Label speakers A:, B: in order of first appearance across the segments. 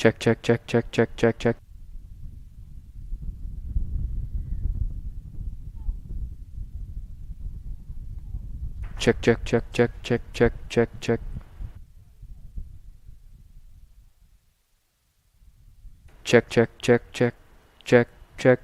A: Check, check, check, check, check, check, check. Check, check, check, check, check, check, check, check. Check, check, check, check, check, check.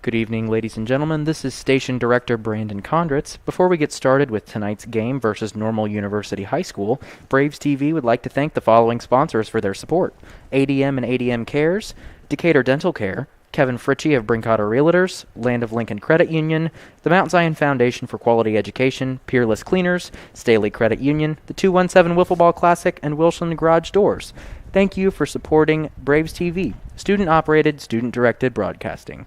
A: Good evening, ladies and gentlemen. This is Station Director Brandon Condritz. Before we get started with tonight's game versus Normal University High School, Braves TV would like to thank the following sponsors for their support: ADM and ADMCares, Decatur Dental Care, Kevin Fritzsche of Brinkoetter Realtors, Land of Lincoln Credit Union, the Mount Zion Foundation for Quality Education, Peerless Cleaners, Staley Credit Union, the 217 Wiffleball Classic, and Wilson Garage Doors. Thank you for supporting Braves TV, student-operated, student-directed broadcasting.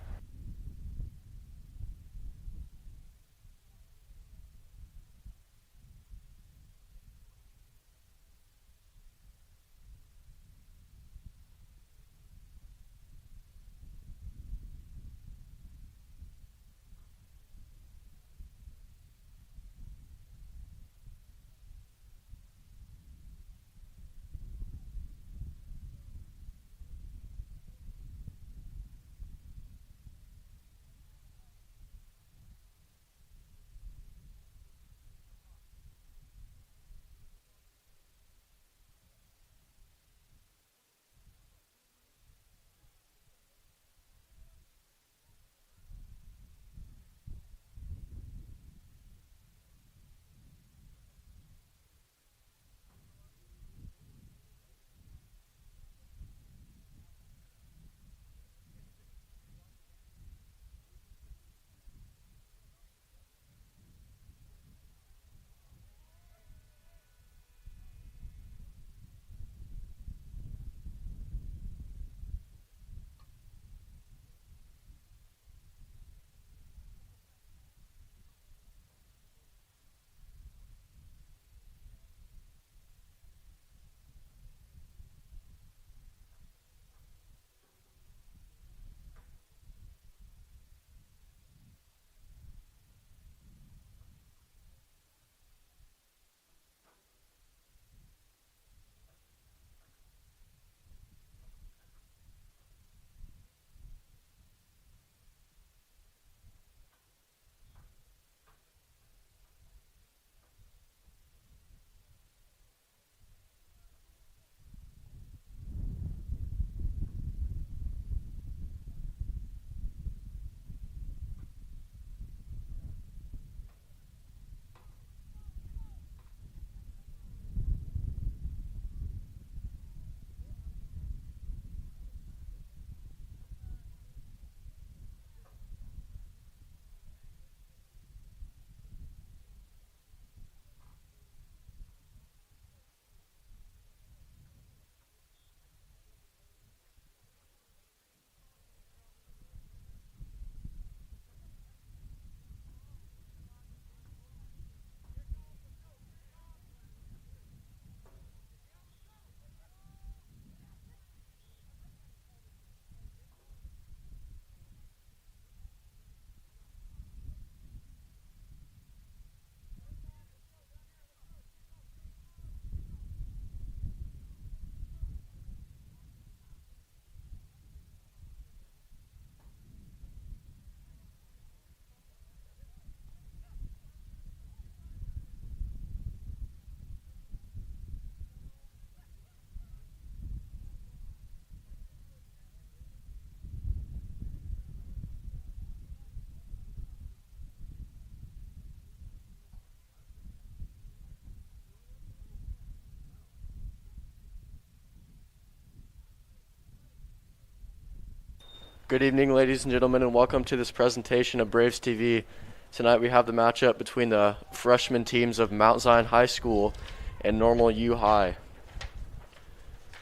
B: Good evening, ladies and gentlemen, and welcome to this presentation of Braves TV. Tonight we have the matchup between the freshman teams of Mount Zion High School and Normal U High.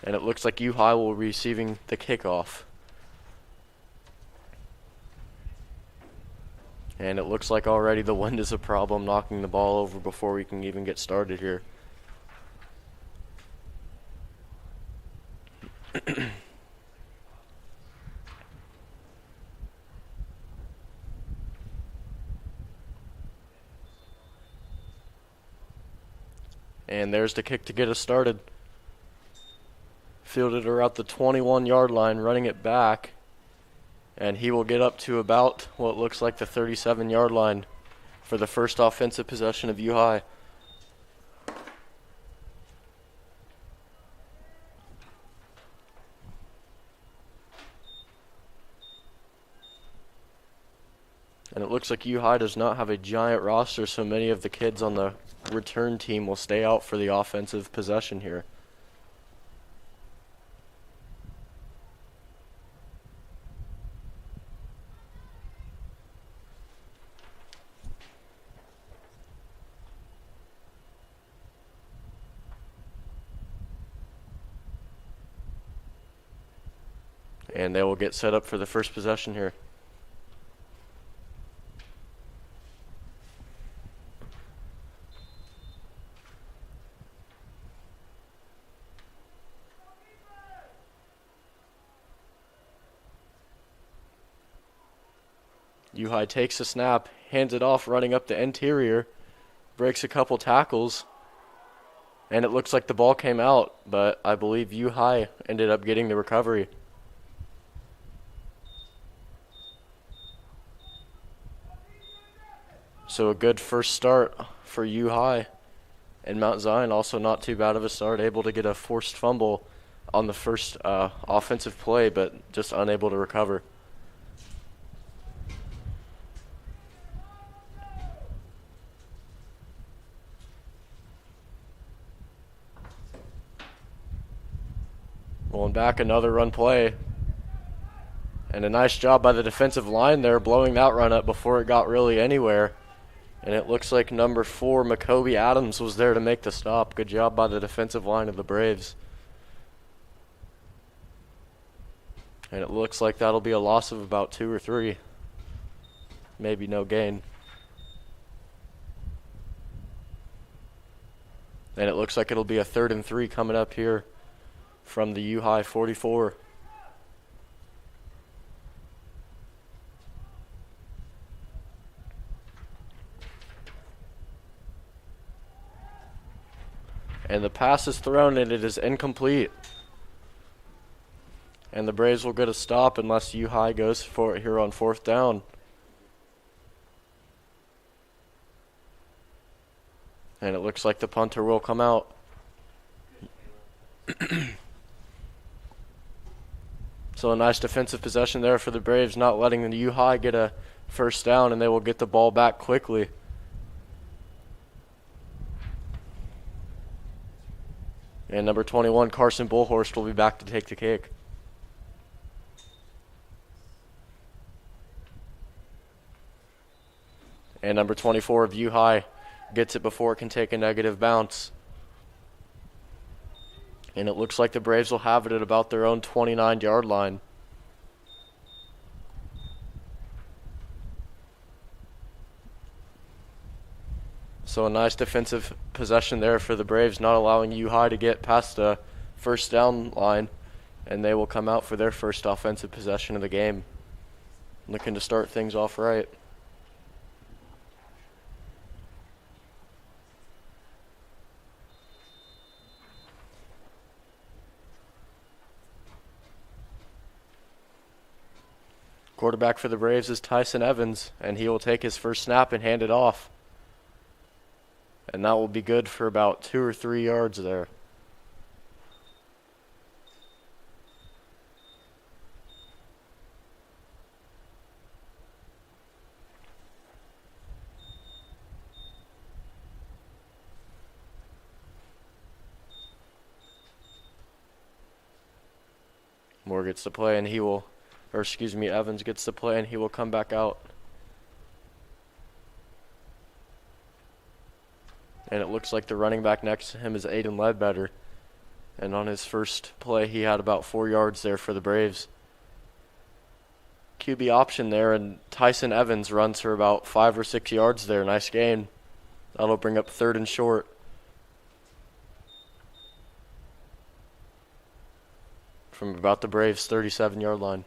B: And it looks like U High will be receiving the kickoff. And it looks like already the wind is a problem, knocking the ball over before we can even get started here. And there's the kick to get us started. Fielded around the 21-yard line, running it back. And he will get up to about what looks like the 37-yard line for the first offensive possession of U High. looks like U High does not have a giant roster, so many of the kids on the return team will stay out for the offensive possession here. And they will get set up for the first possession here. U High takes a snap, hands it off, running up the interior, breaks a couple tackles, and it looks like the ball came out, but I believe U High ended up getting the recovery. So a good first start for U High. And Mount Zion also not too bad of a start, able to get a forced fumble on the first offensive play, but just unable to recover. Rolling back, another run play. And a nice job by the defensive line there, blowing that run up before it got really anywhere. And it looks like number 4, Macoby Adams, was there to make the stop. Good job by the defensive line of the Braves. And it looks like that'll be a loss of about 2 or 3. Maybe no gain. And it looks like it'll be a 3rd and 3 coming up here from the U High 44. And the pass is thrown and it is incomplete. And the Braves will get a stop unless U High goes for it here on 4th down. And it looks like the punter will come out. So a nice defensive possession there for the Braves, not letting the U High get a first down, and they will get the ball back quickly. And number 21, Carson Bullhorst, will be back to take the kick. And number 24 of U High gets it before it can take a negative bounce. And it looks like the Braves will have it at about their own 29-yard line. So a nice defensive possession there for the Braves, not allowing U High to get past the first down line. And they will come out for their first offensive possession of the game. Looking to start things off right. Quarterback for the Braves is Tyson Evans, and he will take his first snap and hand it off. And that will be good for about 2 or 3 yards there. Moore gets to play, and he will... Evans gets to play, and he will come back out. And it looks like the running back next to him is Aiden Ledbetter. And on his first play, he had about 4 yards there for the Braves. QB option there, and Tyson Evans runs for about 5 or 6 yards there. Nice gain. That'll bring up 3rd and short. From about the Braves' 37-yard line.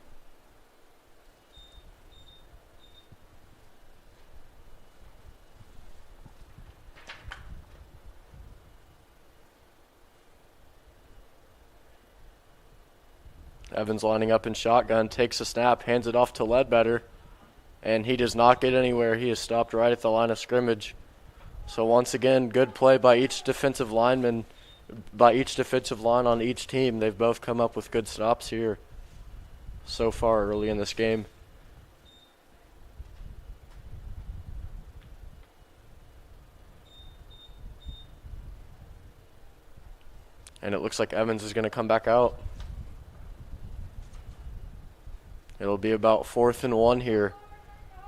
B: Evans lining up in shotgun, takes a snap, hands it off to Ledbetter, and he does not get anywhere. He is stopped right at the line of scrimmage. So once again, good play by each defensive lineman, by each defensive line on each team. They've both come up with good stops here so far early in this game. And it looks like Evans is going to come back out. It'll be about 4th and 1 here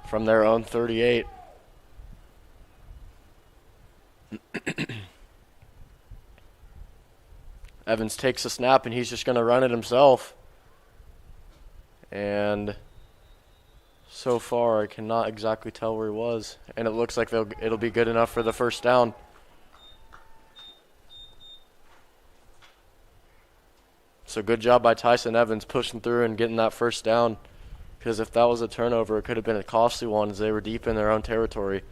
B: from their own 38. Evans takes a snap, and he's just going to run it himself. And so far, I cannot exactly tell where he was. And it looks like it'll be good enough for the first down. So good job by Tyson Evans pushing through and getting that first down. Because if that was a turnover, it could have been a costly one as they were deep in their own territory.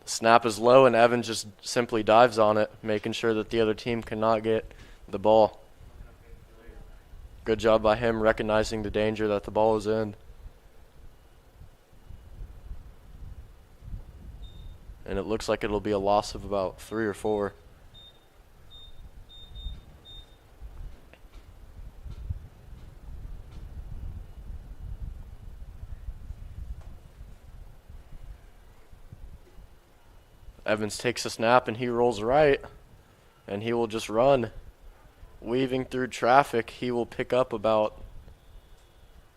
B: Snap is low, and Evans just simply dives on it, making sure that the other team cannot get the ball. Good job by him recognizing the danger that the ball is in. And it looks like it'll be a loss of about 3 or 4. Evans takes a snap, and he rolls right, and he will just run. Weaving through traffic, he will pick up about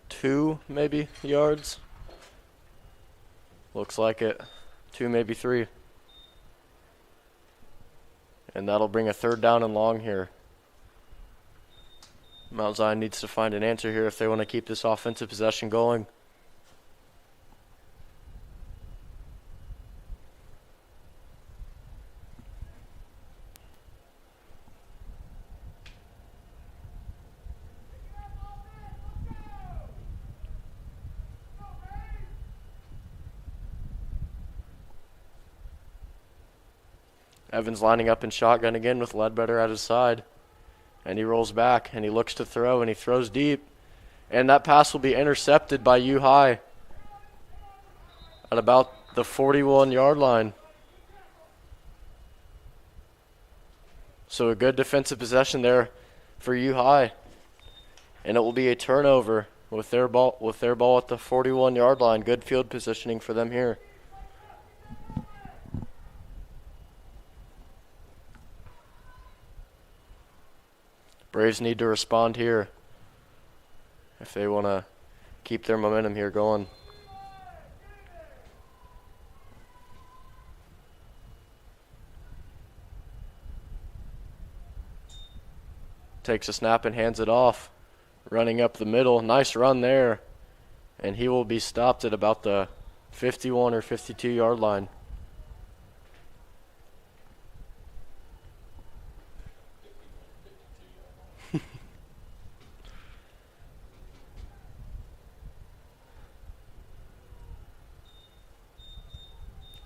B: 2, maybe, yards. Looks like it. 2, maybe 3. And that'll bring a 3rd down and long here. Mount Zion needs to find an answer here if they want to keep this offensive possession going. Evans lining up in shotgun again with Ledbetter at his side. And he rolls back, and he looks to throw, and he throws deep. And that pass will be intercepted by U-High at about the 41-yard line. So a good defensive possession there for U-High. And it will be a turnover with their ball at the 41-yard line. Good field positioning for them here. Braves need to respond here if they want to keep their momentum here going. Takes a snap and hands it off. Running up the middle. Nice run there. And he will be stopped at about the 51 or 52-yard line.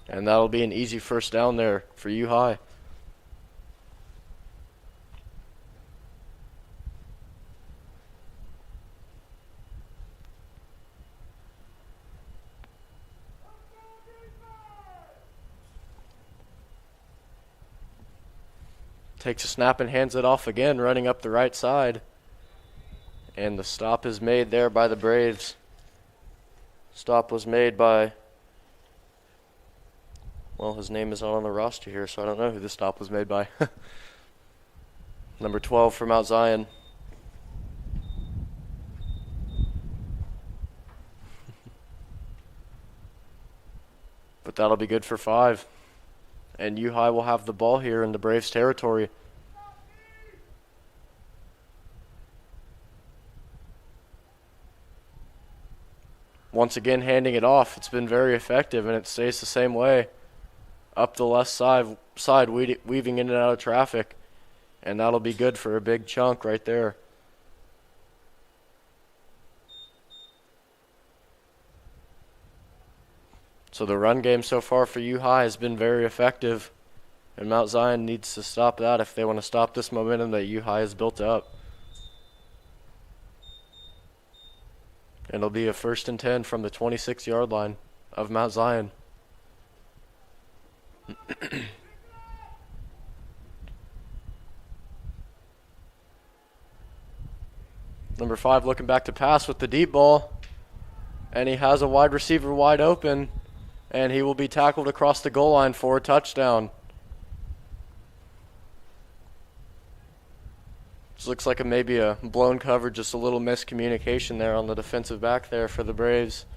B: And that'll be an easy first down there for U-High. Takes a snap and hands it off again, running up the right side. And the stop is made there by the Braves. Stop was made by... Well, his name is not on the roster here, so I don't know who the stop was made by. Number 12 for Mount Zion. But that'll be good for 5. And U-High will have the ball here in the Braves' territory. Once again, handing it off. It's been very effective, and it stays the same way. Up the left side, weaving in and out of traffic. And that'll be good for a big chunk right there. So the run game so far for U-High has been very effective. And Mount Zion needs to stop that if they want to stop this momentum that U-High has built up. And it'll be a 1st and 10 from the 26-yard line of Mount Zion. Number 5 looking back to pass with the deep ball. And he has a wide receiver wide open, and he will be tackled across the goal line for a touchdown. This looks like maybe a blown cover, just a little miscommunication there on the defensive back there for the Braves.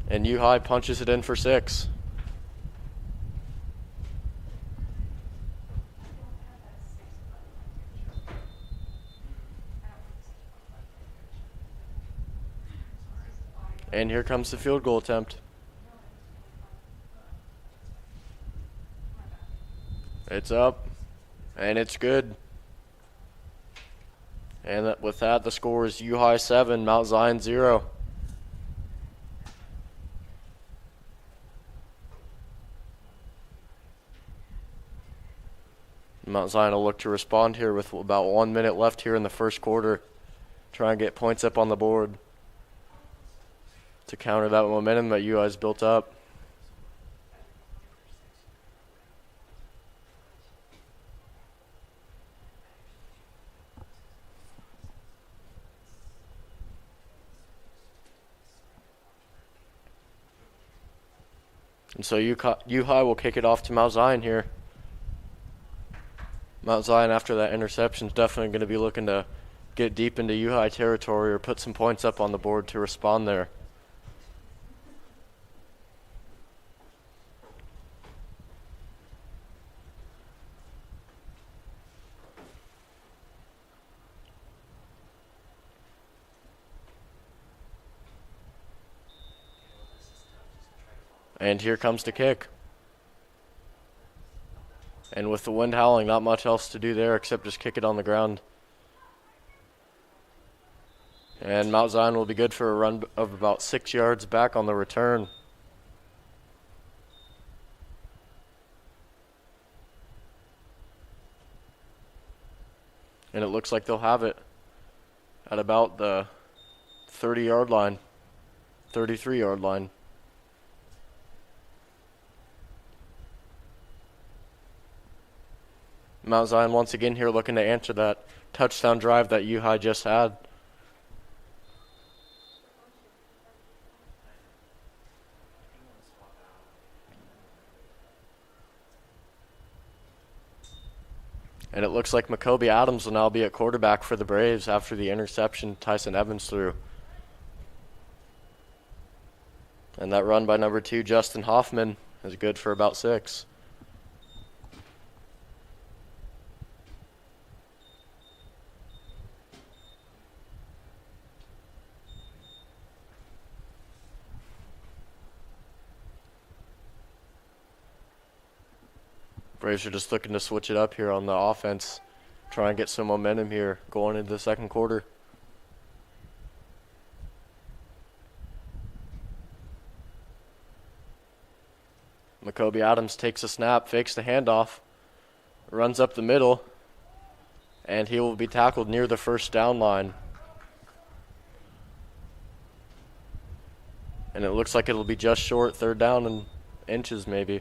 B: And U-High punches it in for 6. And here comes the field goal attempt. It's up, and it's good. And with that, the score is U-High 7, Mount Zion 0. Mount Zion will look to respond here with about 1 minute left here in the first quarter. Try and get points up on the board to counter that momentum that U-High's built up. And so U-High will kick it off to Mount Zion here. Mount Zion, after that interception, is definitely going to be looking to get deep into U-High territory or put some points up on the board to respond there. And here comes the kick. And with the wind howling, not much else to do there except just kick it on the ground. And Mount Zion will be good for a run of about 6 yards back on the return. And it looks like they'll have it at about the 30-yard line, 33-yard line. Mount Zion once again here looking to answer that touchdown drive that U-High just had. And it looks like Macoby Adams will now be at quarterback for the Braves after the interception Tyson Evans threw. And that run by number 2, Justin Hoffman, is good for about 6. Braves are just looking to switch it up here on the offense, try and get some momentum here going into the second quarter. Macoby Adams takes a snap, fakes the handoff, runs up the middle, and he will be tackled near the first down line. And it looks like it'll be just short, 3rd down and inches maybe.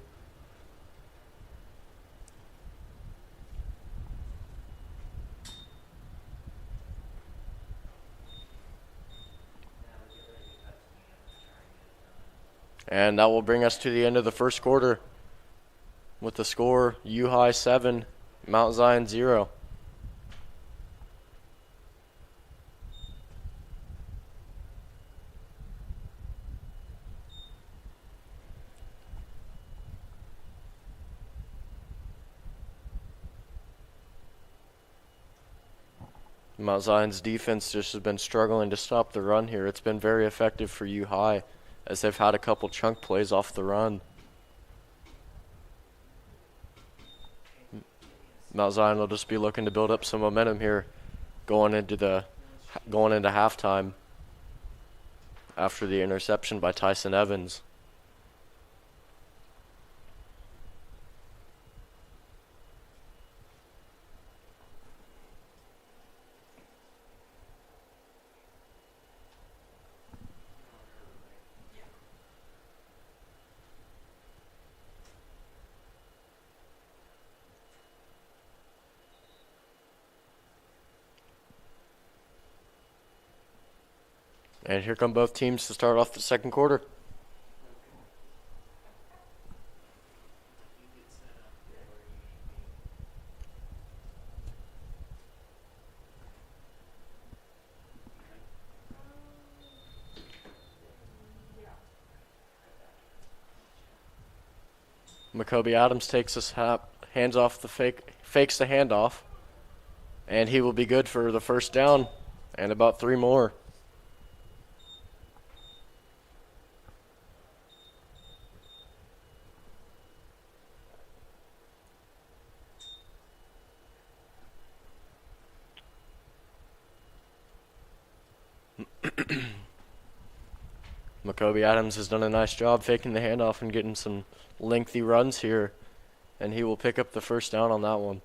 B: And that will bring us to the end of the first quarter with the score U-High 7, Mount Zion 0. Mount Zion's defense just has been struggling to stop the run here. It's been very effective for U-High, as they've had a couple chunk plays off the run. Mount Zion will just be looking to build up some momentum here going into halftime after the interception by Tyson Evans. And here come both teams to start off the second quarter. Macoby Adams takes his hands off the fakes the handoff, and he will be good for the first down and about 3 more. Macoby Adams has done a nice job faking the handoff and getting some lengthy runs here, and he will pick up the first down on that one.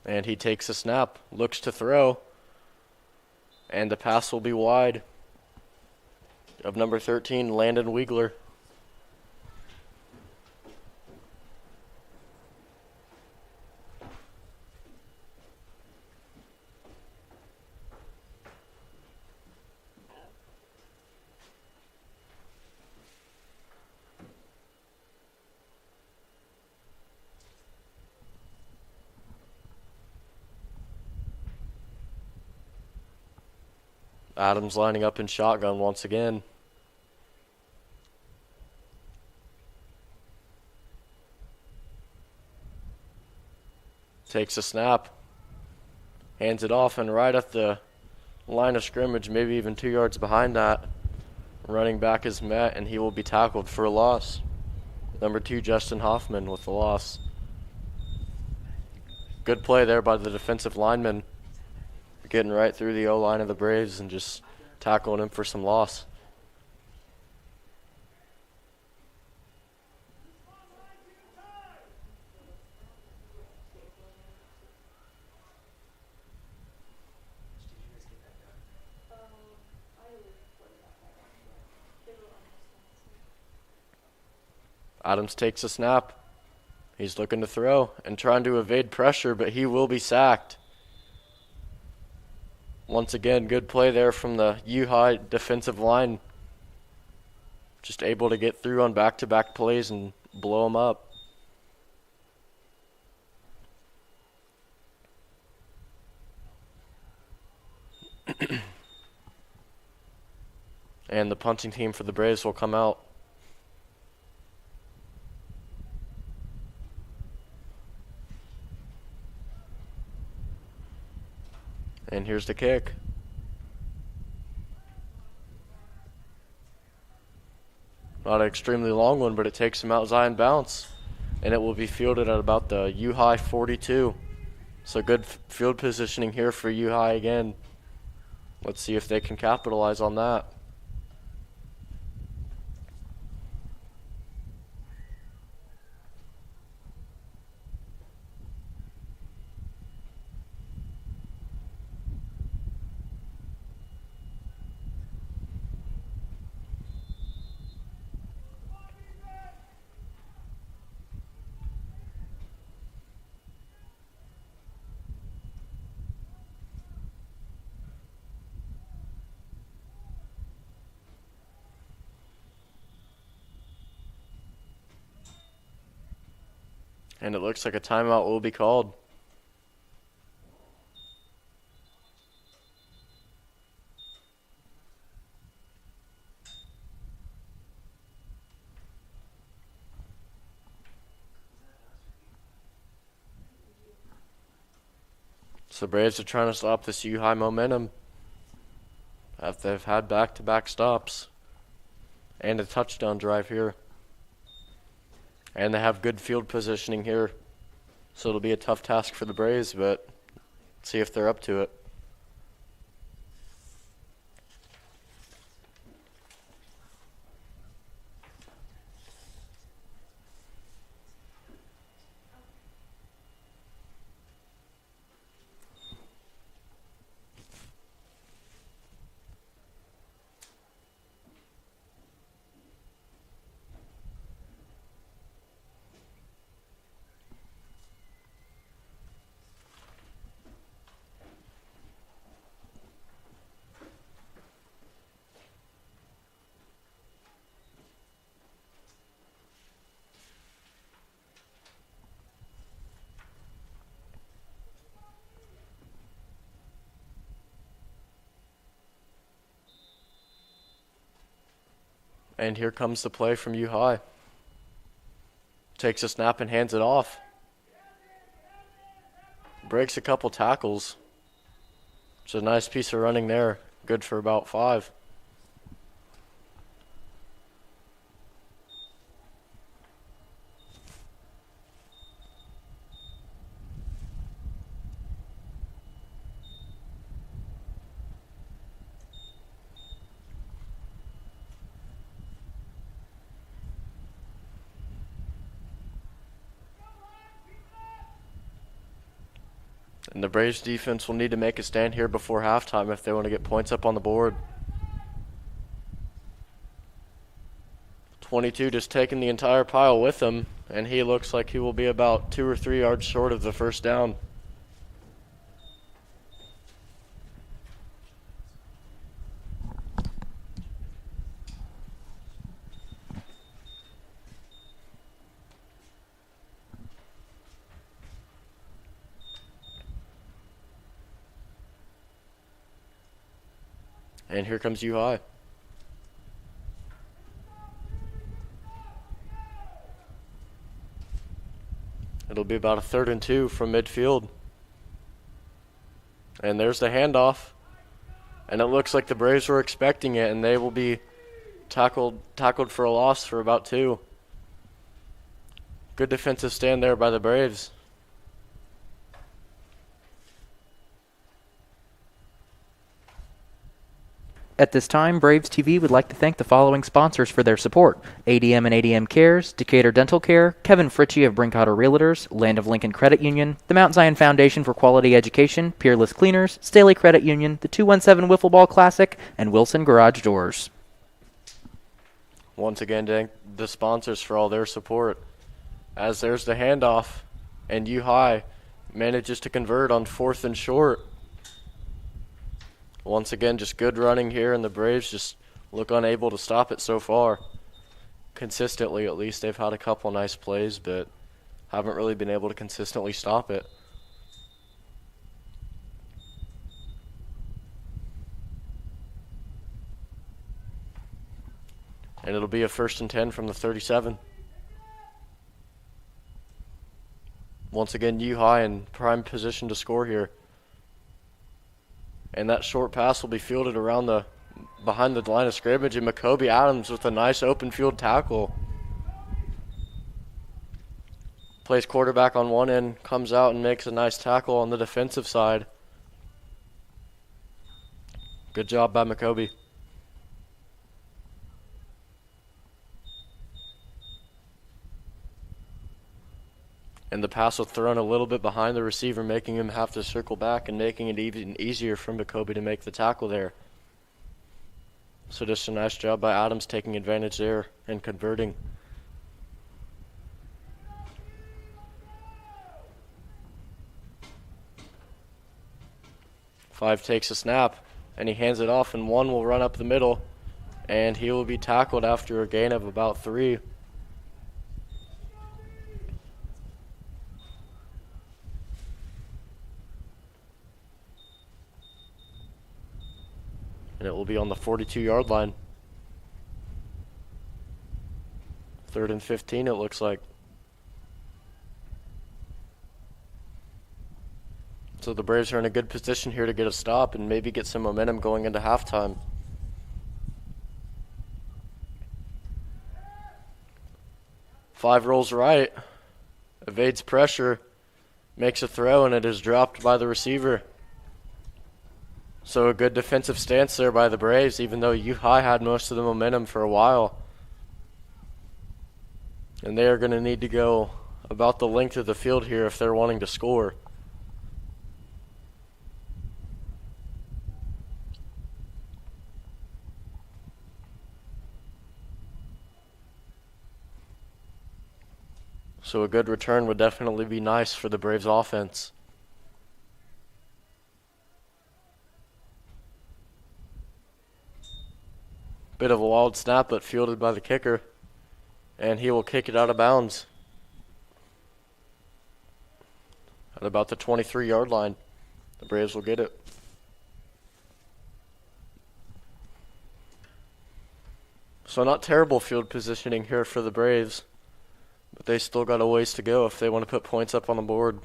B: And he takes a snap, looks to throw, and the pass will be wide of number 13, Landon Wiegler. Adams lining up in shotgun once again. Takes a snap. Hands it off, and right at the line of scrimmage, maybe even 2 yards behind that, running back is met, and he will be tackled for a loss. Number 2, Justin Hoffman with the loss. Good play there by the defensive lineman, getting right through the O-line of the Braves and just tackling him for some loss. Adams takes a snap. He's looking to throw and trying to evade pressure, but he will be sacked. Once again, good play there from the U-High defensive line. Just able to get through on back-to-back plays and blow them up. And the punting team for the Braves will come out. And here's the kick. Not an extremely long one, but it takes him outside and bounce. And it will be fielded at about the U-High 42. So good field positioning here for U-High again. Let's see if they can capitalize on that. And it looks like a timeout will be called. So the Braves are trying to stop this U-High momentum after they've had back-to-back stops and a touchdown drive here. And they have good field positioning here. So it'll be a tough task for the Braves, but let's see if they're up to it. And here comes the play from U High. Takes a snap and hands it off. Breaks a couple tackles. It's a nice piece of running there. Good for about 5. And the Braves defense will need to make a stand here before halftime if they want to get points up on the board. 22 just taking the entire pile with him, and he looks like he will be about 2 or 3 yards short of the first down. And here comes U High. It'll be about a 3rd and 2 from midfield. And there's the handoff. And it looks like the Braves were expecting it, and they will be tackled for a loss for about 2. Good defensive stand there by the Braves.
A: At this time, Braves TV would like to thank the following sponsors for their support: ADM and ADMCares, Decatur Dental Care, Kevin Fritzsche of Brinkoetter Realtors, Land of Lincoln Credit Union, the Mount Zion Foundation for Quality Education, Peerless Cleaners, Staley Credit Union, the 217 Wiffleball Classic, and Wilson Garage Doors.
B: Once again, thank the sponsors for all their support. As there's the handoff, and U High manages to convert on 4th and short. Once again, just good running here, and the Braves just look unable to stop it so far. Consistently, at least. They've had a couple nice plays, but haven't really been able to consistently stop it. And it'll be a 1st and 10 from the 37. Once again, U High in prime position to score here. And that short pass will be fielded around behind the line of scrimmage, and McCoby Adams with a nice open field tackle. Plays quarterback on one end, comes out and makes a nice tackle on the defensive side. Good job by McCoby. And the pass was thrown a little bit behind the receiver, making him have to circle back and making it even easier for McCoby to make the tackle there. So just a nice job by Adams taking advantage there and converting. Five takes a snap, and he hands it off, and 1 will run up the middle, and he will be tackled after a gain of about 3. And it will be on the 42-yard line. 3rd and 15, it looks like. So the Braves are in a good position here to get a stop and maybe get some momentum going into halftime. Five rolls right, evades pressure, makes a throw, and it is dropped by the receiver. So a good defensive stance there by the Braves, even though U High had most of the momentum for a while. And they are going to need to go about the length of the field here if they're wanting to score. So a good return would definitely be nice for the Braves offense. Bit of a wild snap, but fielded by the kicker. And he will kick it out of bounds at about the 23-yard line. The Braves will get it. So not terrible field positioning here for the Braves, but they still got a ways to go if they want to put points up on the board.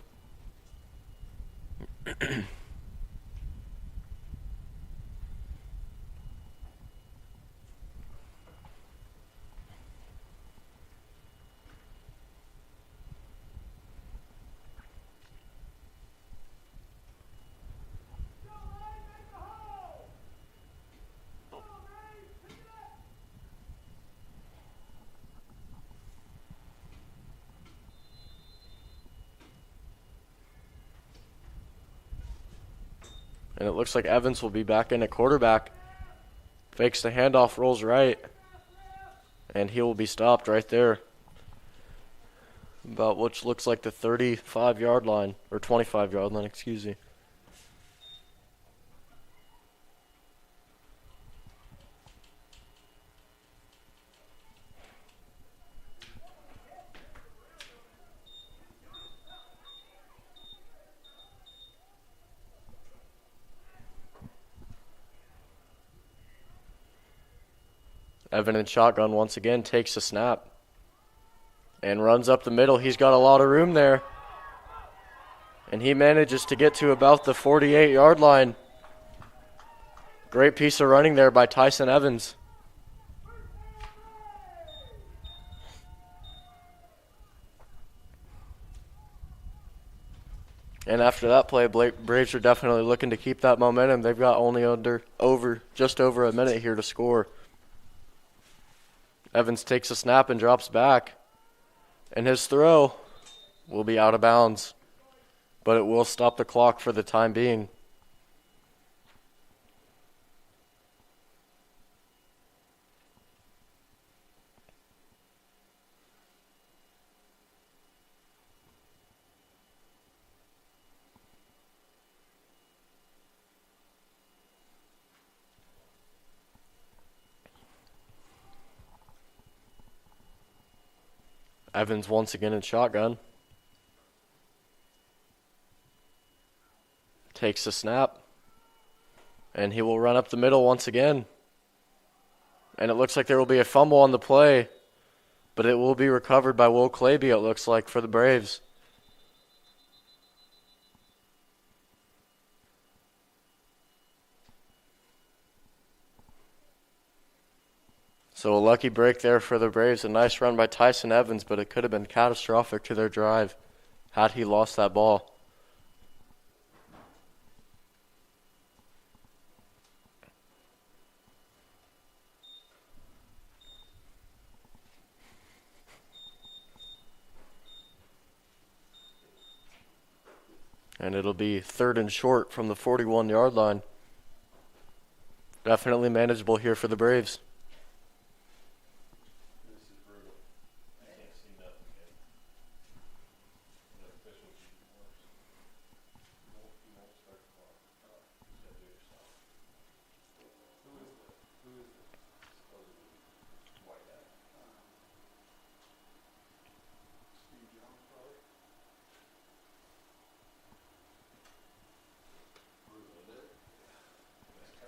B: And it looks like Evans will be back in at quarterback. Fakes the handoff, rolls right. And he will be stopped right there. About which looks like the 35-yard line, or 25-yard line, excuse me. Evan in shotgun once again takes a snap and runs up the middle. He's got a lot of room there. And he manages to get to about the 48-yard line. Great piece of running there by Tyson Evans. And after that play, Braves are definitely looking to keep that momentum. They've got only just over a minute here to score. Evans takes a snap and drops back. And his throw will be out of bounds. But it will stop the clock for the time being. Evans once again in shotgun. Takes the snap. And he will run up the middle once again. And it looks like there will be a fumble on the play. But it will be recovered by Will Claby, it looks like, for the Braves. So a lucky break there for the Braves. A nice run by Tyson Evans, but it could have been catastrophic to their drive had he lost that ball. And it'll be 3rd and short from the 41-yard line. Definitely manageable here for the Braves.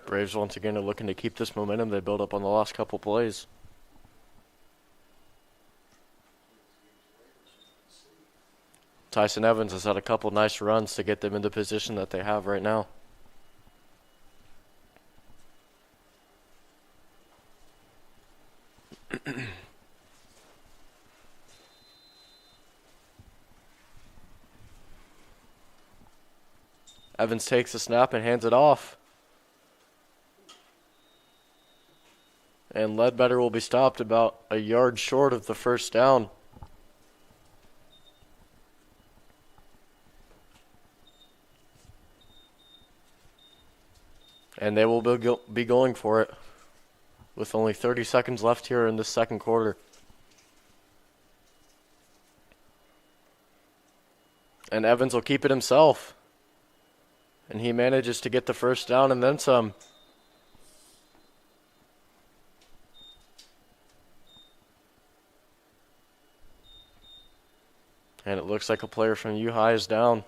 B: Braves once again are looking to keep this momentum they built up on the last couple plays. Tyson Evans has had a couple nice runs to get them in the position that they have right now. Evans takes the snap and hands it off. And Ledbetter will be stopped about a yard short of the first down. And they will be going for it with only 30 seconds left here in the second quarter. And Evans will keep it himself. And he manages to get the first down and then some. And it looks like a player from U-High is down.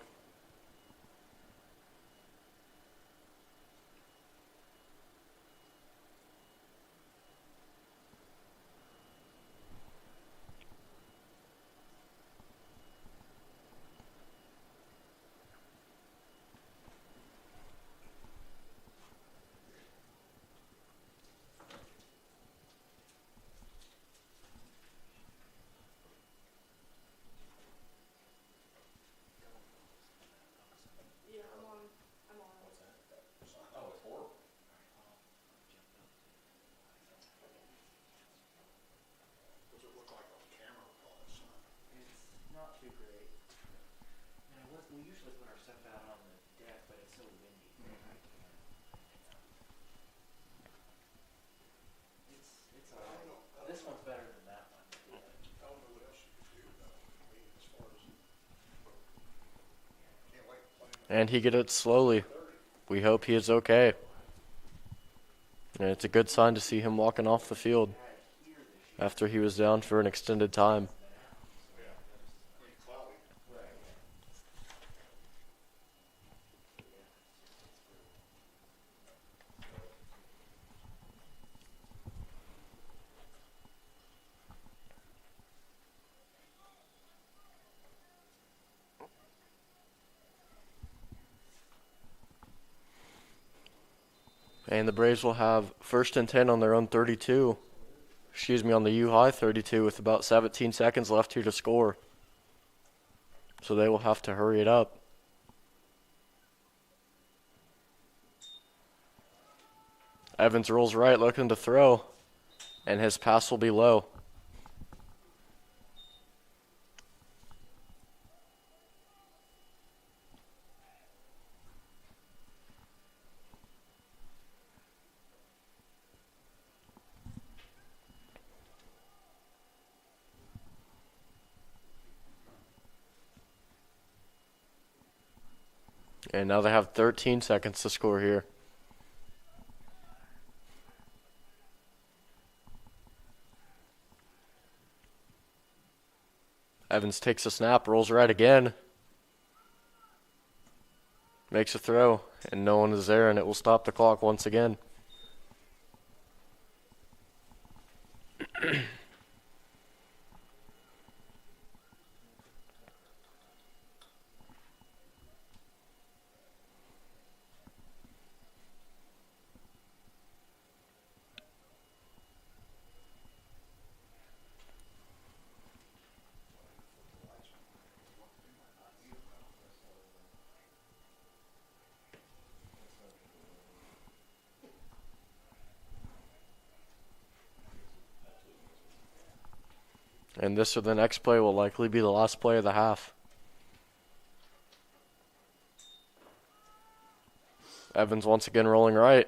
A: Not too great. We usually put our stuff out on the deck, but it's so windy. It's alright. This one's better than that one.
C: I don't know what else you could do though. I mean, as far as can't wait to play.
B: And he gets it slowly. We hope he is okay. And it's a good sign to see him walking off the field after he was down for an extended time. And the Braves will have 1st and 10 on their own 32. On the U-High 32 with about 17 seconds left here to score. So they will have to hurry it up. Evans rolls right looking to throw. And his pass will be low. And now they have 13 seconds to score here. Evans takes a snap, rolls right again. Makes a throw, and no one is there, and it will stop the clock once again. And this or the next play will likely be the last play of the half. Evans once again rolling right.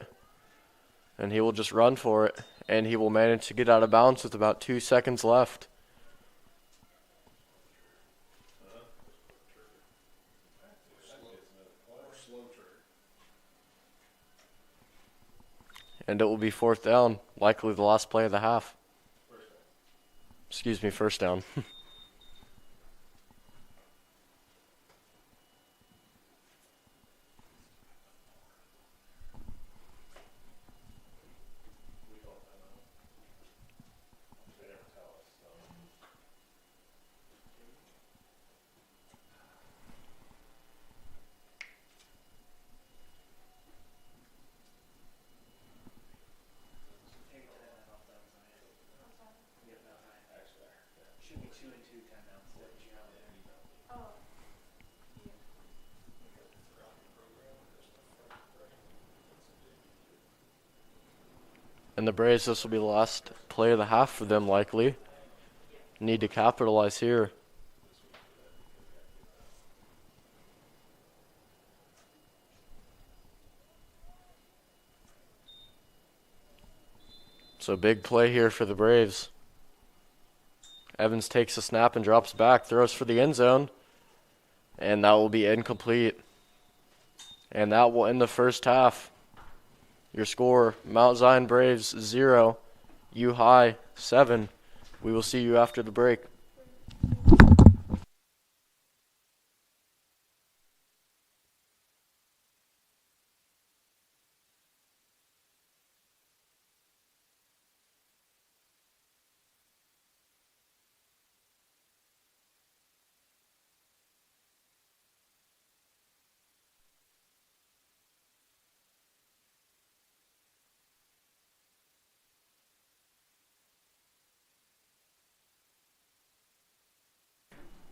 B: And he will just run for it. And he will manage to get out of bounds with about 2 seconds left. And it will be 4th down, likely the last play of the half. Excuse me, 1st down. And the Braves, this will be the last play of the half for them, likely. Need to capitalize here. So big play here for the Braves. Evans takes a snap and drops back, throws for the end zone. And that will be incomplete. And that will end the first half. Your score, Mount Zion Braves 0, U-High 7. We will see you after the break.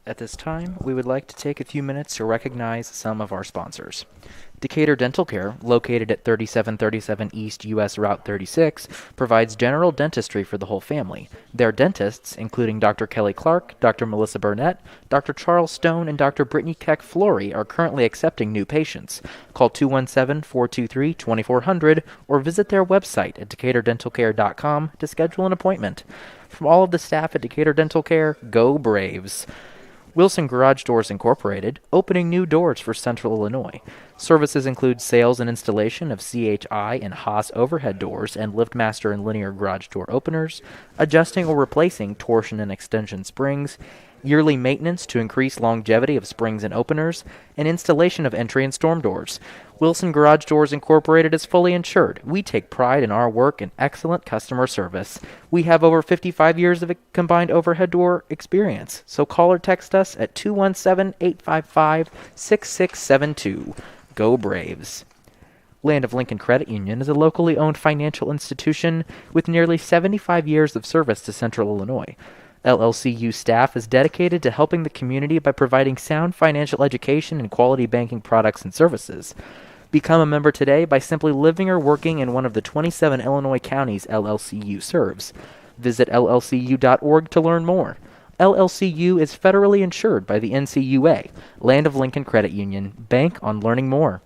A: At this time, we would like to take a few minutes to recognize some of our sponsors. Decatur Dental Care, located at 3737 East US Route 36, provides general dentistry for the whole family. Their dentists, including Dr. Kelly Clark, Dr. Melissa Burnett, Dr. Charles Stone, and Dr. Brittany Keck-Flory, are currently accepting new patients. Call 217-423-2400 or visit their website at decaturdentalcare.com to schedule an appointment. From all of the staff at Decatur Dental Care, go Braves! Wilson Garage Doors Incorporated, opening new doors for Central Illinois. Services include sales and installation of CHI and Haas overhead doors and LiftMaster and linear garage door openers, adjusting or replacing torsion and extension springs, yearly maintenance to increase longevity of springs and openers, and installation of entry and storm doors. Wilson Garage Doors Incorporated is fully insured. We take pride in our work and excellent customer service. We have over 55 years of combined overhead door experience, so call or text us at 217-855-6672. Go Braves! Land of Lincoln Credit Union is a locally owned financial institution with nearly 75 years of service to Central Illinois. LLCU staff is dedicated to helping the community by providing sound financial education and quality banking products and services. Become a member today by simply living or working in one of the 27 Illinois counties LLCU serves. Visit llcu.org to learn more. LLCU is federally insured by the NCUA, Land of Lincoln Credit Union. Bank on learning more.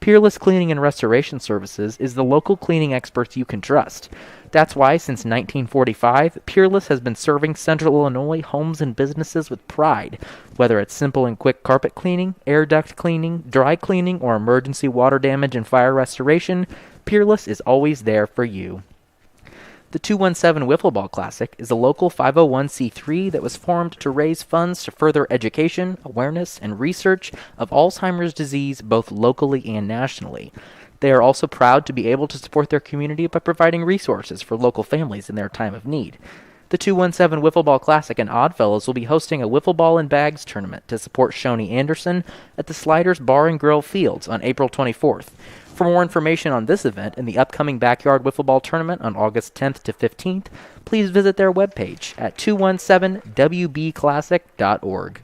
A: Peerless Cleaning and Restoration Services is the local cleaning experts you can trust. That's why, since 1945, Peerless has been serving Central Illinois homes and businesses with pride. Whether it's simple and quick carpet cleaning, air duct cleaning, dry cleaning, or emergency water damage and fire restoration, Peerless is always there for you. The 217 Wiffleball Classic is a local 501c3 that was formed to raise funds to further education, awareness, and research of Alzheimer's disease both locally and nationally. They are also proud to be able to support their community by providing resources for local families in their time of need. The 217 Wiffleball Classic and Oddfellows will be hosting a Wiffle Ball and Bags tournament to support Shoney Anderson at the Sliders Bar and Grill Fields on April 24th. For more information on this event and the upcoming Backyard Wiffle Ball Tournament on August 10th to 15th, please visit their webpage at 217wbclassic.org.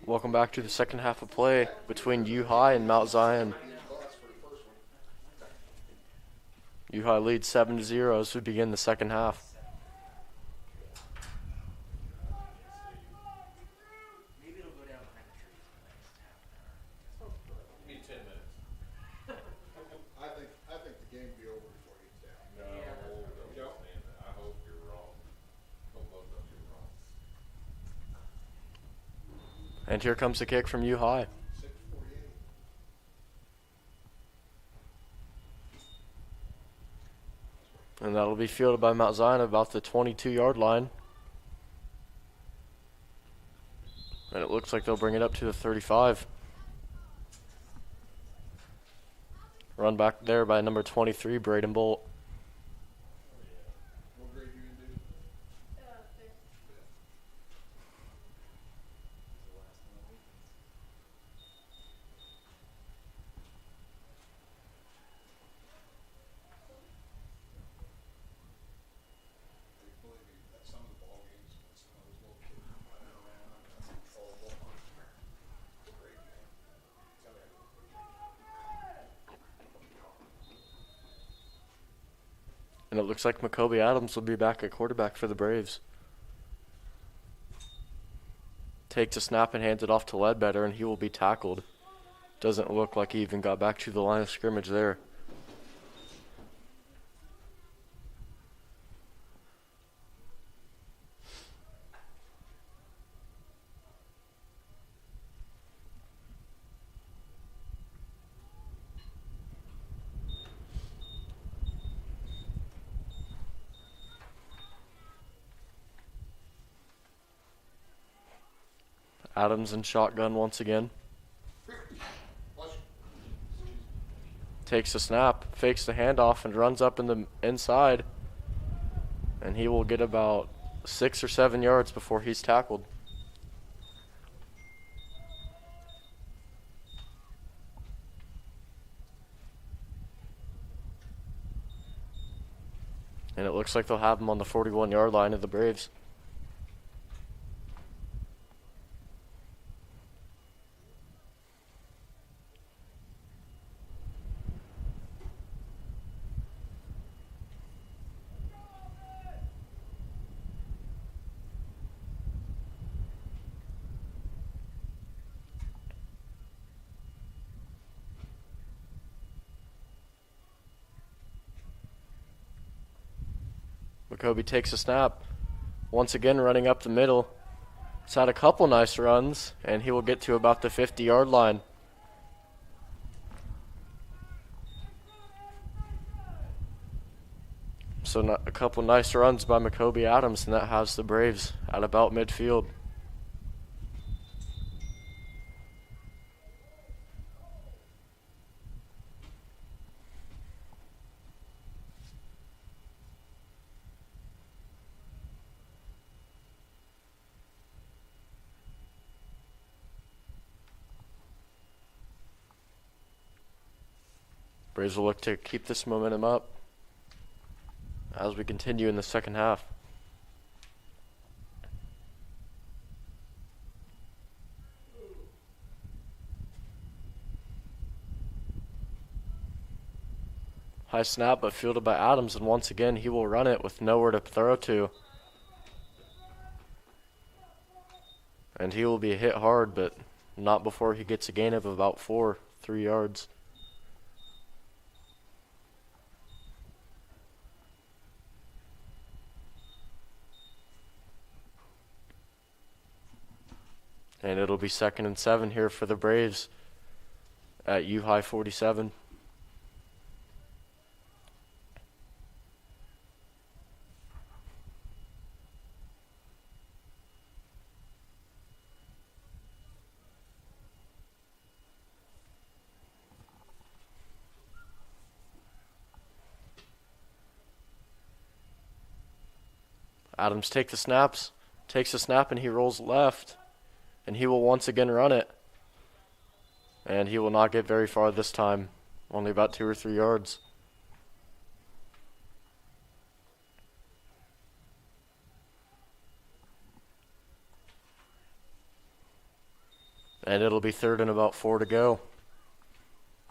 B: Welcome back to the second half of play between U High and Mount Zion. U High leads 7-0 as we begin the second half.
C: I think the game will be over before he gets down.
D: No, don't understand that. I hope you're wrong. Hope both of you are wrong.
B: And here comes the kick from U High.
C: 6:48.
B: And that'll be fielded by Mount Zion about the 22-yard line. And it looks like they'll bring it up to the 35. Run back there by number 23, Braden Bolt.
C: What grade you in, dude? Believe me, at some of the ball games, when some of those little kids are running around, that's controllable. Great game. Tell you.
B: And it looks like Macoby Adams will be back at quarterback for the Braves. Takes a snap and hands it off to Ledbetter, and he will be tackled. Doesn't look like he even got back to the line of scrimmage there. Adams in shotgun once again. Takes the snap, fakes the handoff, and runs up in the inside. And he will get about 6 or 7 yards before he's tackled. And it looks like they'll have him on the 41-yard line of the Braves. Macoby takes a snap. Once again running up the middle. He's had a couple nice runs, and he will get to about the 50-yard line. So a couple nice runs by Macoby Adams, and that has the Braves at about midfield. Braves will look to keep this momentum up as we continue in the second half. High snap, but fielded by Adams, and once again he will run it with nowhere to throw to. And he will be hit hard, but not before he gets a gain of about 3 yards. And it'll be 2nd and 7 here for the Braves at U High 47. Adams takes the snap, and he rolls left. And he will once again run it. And he will not get very far this time. Only about 2 or 3 yards. And it'll be 3rd and about 4 to go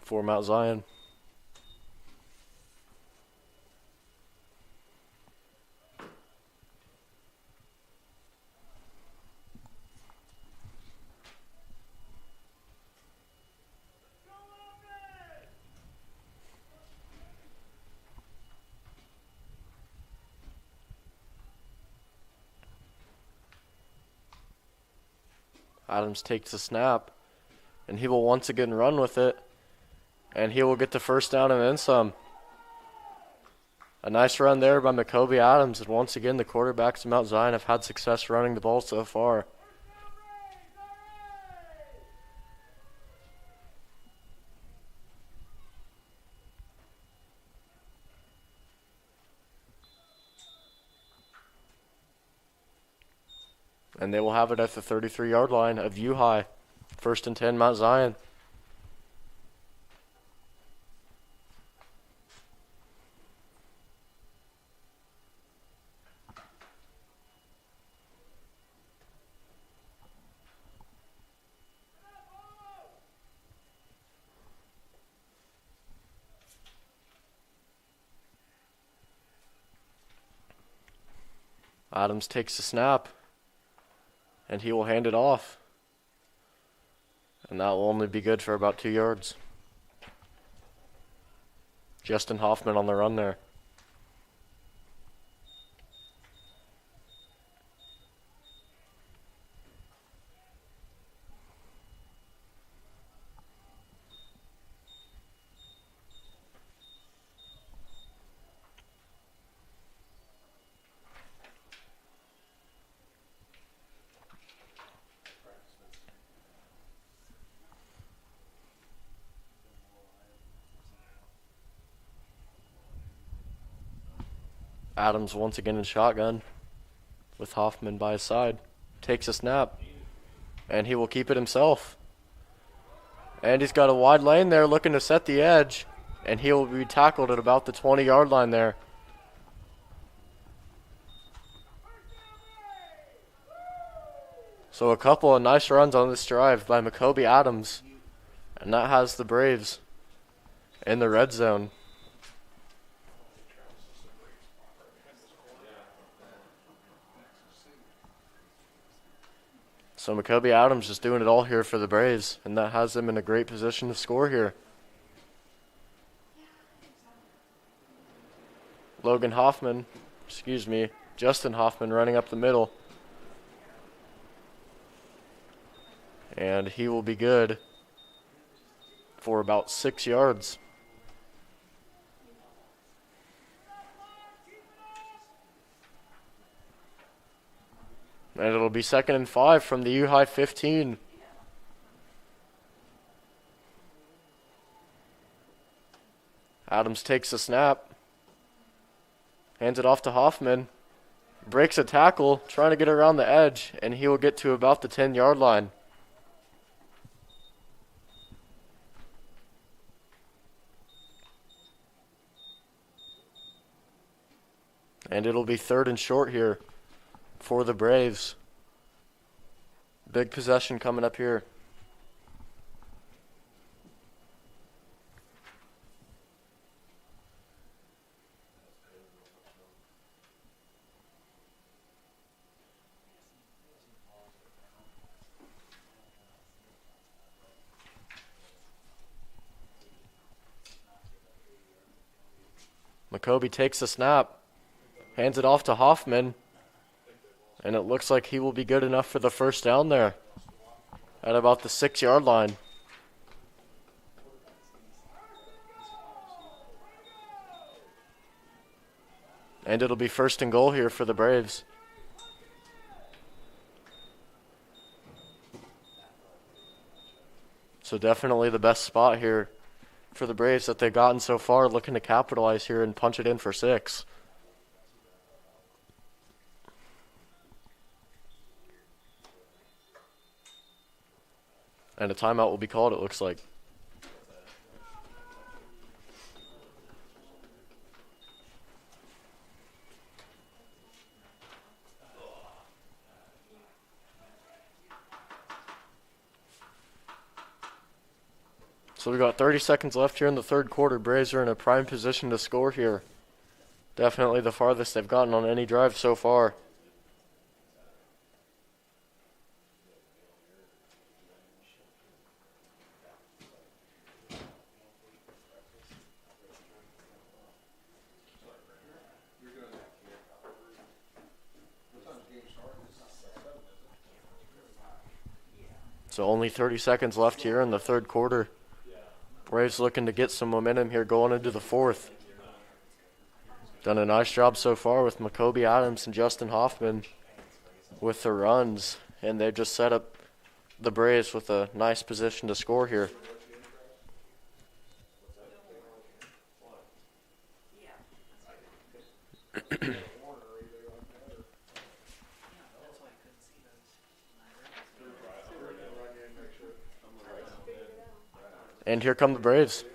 B: for Mount Zion. Adams takes the snap, and he will once again run with it, and he will get the first down and then some. A nice run there by Jacoby Adams, and once again the quarterbacks of Mount Zion have had success running the ball so far. And they will have it at the 33-yard line of U High. 1st and 10, Mount Zion. Adams takes the snap, and he will hand it off. And that will only be good for about 2 yards. Justin Hoffman on the run there. Adams once again in shotgun with Hoffman by his side. Takes a snap, and he will keep it himself. And he's got a wide lane there looking to set the edge, and he will be tackled at about the 20-yard line there. So a couple of nice runs on this drive by Jacoby Adams, and that has the Braves in the red zone. So Jacoby Adams just doing it all here for the Braves, and that has them in a great position to score here. Justin Hoffman running up the middle. And he will be good for about 6 yards. And it'll be 2nd and 5 from the U-High 15. Adams takes the snap. Hands it off to Hoffman. Breaks a tackle, trying to get around the edge, and he will get to about the 10-yard line. And it'll be 3rd and short here for the Braves. Big possession coming up here. Jacoby takes the snap, hands it off to Hoffman, and it looks like he will be good enough for the first down there at about the 6-yard line. And it'll be 1st and goal here for the Braves. So definitely the best spot here for the Braves that they've gotten so far, looking to capitalize here and punch it in for 6. And a timeout will be called, it looks like. So we got 30 seconds left here in the third quarter. Braves are in a prime position to score here. Definitely the farthest they've gotten on any drive so far. So only 30 seconds left here in the third quarter. Braves looking to get some momentum here going into the fourth. Done a nice job so far with Macoby Adams and Justin Hoffman with the runs. And they've just set up the Braves with a nice position to score here. And here come the Braves.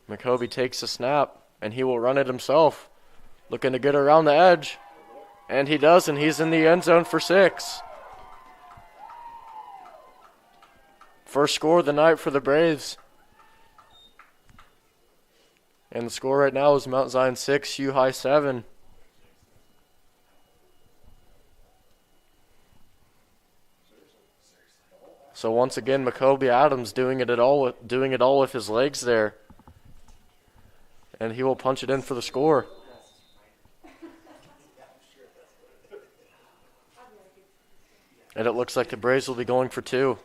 B: Macoby takes a snap, and he will run it himself. Looking to get around the edge. And he does, and he's in the end zone for 6. First score of the night for the Braves. And the score right now is Mount Zion 6, U High 7. So once again, Macoby Adams doing it all with his legs there. And he will punch it in for the score. And it looks like the Braves will be going for 2.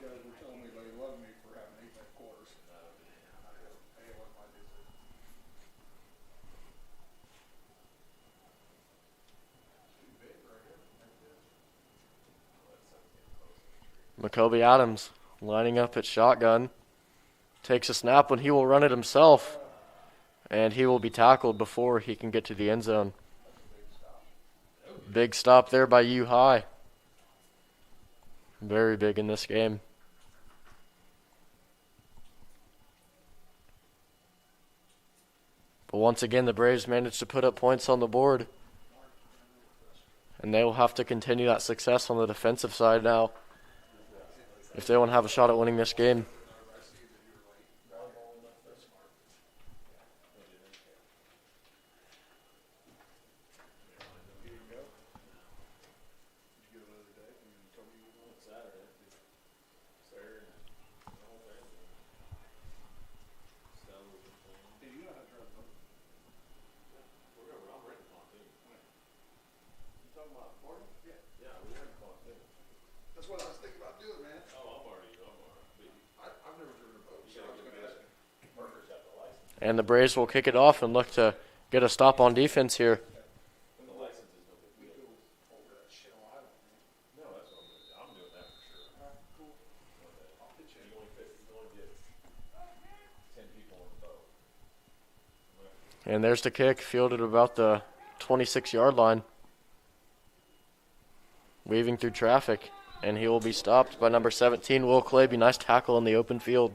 B: Macoby Adams lining up at shotgun. Takes a snap when he will run it himself. And he will be tackled before he can get to the end zone. Big stop there by U High. Very big in this game. But once again, the Braves managed to put up points on the board. And they will have to continue that success on the defensive side now if they want to have a shot at winning this game. And the Braves will kick it off and look to get a stop on defense here. And there's the kick, fielded about the 26-yard line. Weaving through traffic, and he will be stopped by number 17, Will Claby. Nice tackle in the open field.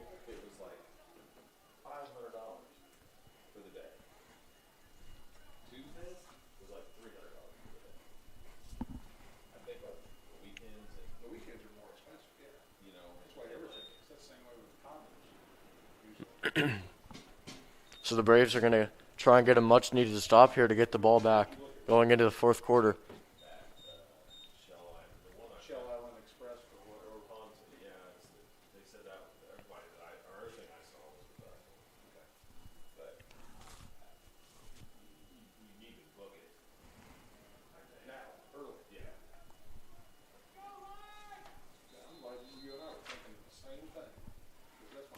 B: So the Braves are going to try and get a much-needed stop here to get the ball back going into the fourth quarter.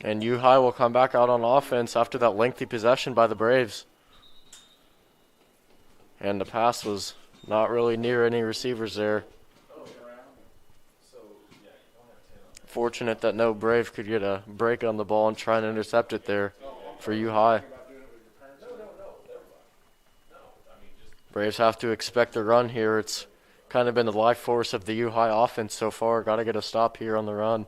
B: And U High will come back out on offense after that lengthy possession by the Braves. And the pass was not really near any receivers there. Fortunate that no Brave could get a break on the ball and try and intercept it there for U High. Braves have to expect the run here. It's kind of been the life force of the U High offense so far. Got to get a stop here on the run.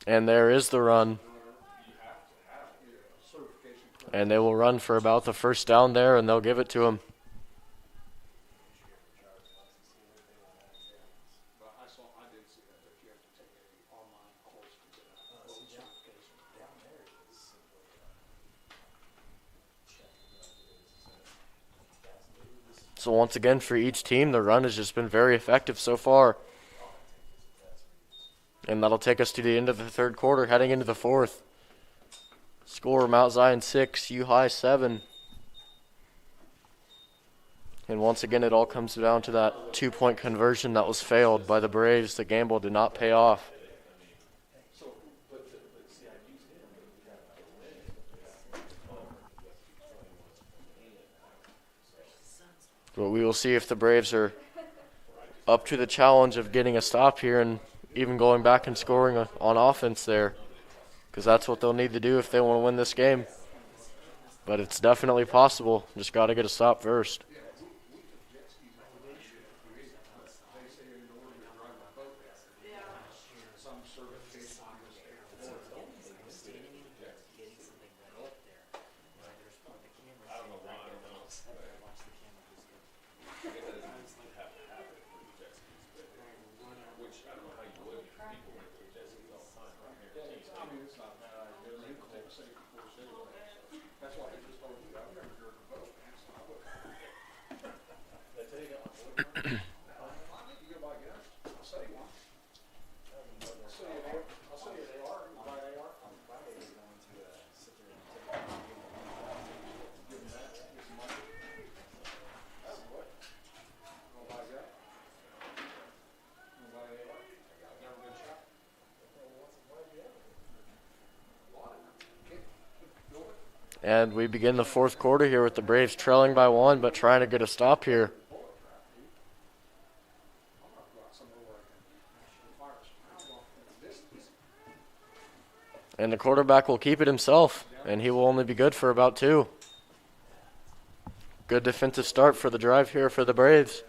B: And there is the run.
C: Certification.
B: And they will run for about the first down there, and they'll give it to him.
C: But I did see that you have to take a online course to get a certification.
B: So once again, for each team, the run has just been very effective so far. And that'll take us to the end of the third quarter, heading into the fourth. Score, Mount Zion 6, U High 7. And once again, it all comes down to that 2-point conversion that was failed by the Braves. The gamble did not pay off. But we will see if the Braves are up to the challenge of getting a stop here and even going back and scoring on offense there, because that's what they'll need to do if they want to win this game. But it's definitely possible. Just got to get a stop first.
C: That's why I just told you, I've never heard of boat. I think you go by guess. I'll say one. I'll say it are. I'll say it are. Why they are. On Friday, we're going to sit there and take give them that. Get some money. Oh, what? Go by that. Go by they are. Never been shot.
B: And we begin the fourth quarter here with the Braves trailing by 1, but trying to get a stop here. And the quarterback will keep it himself, and he will only be good for about 2. Good defensive start for the drive here for the Braves.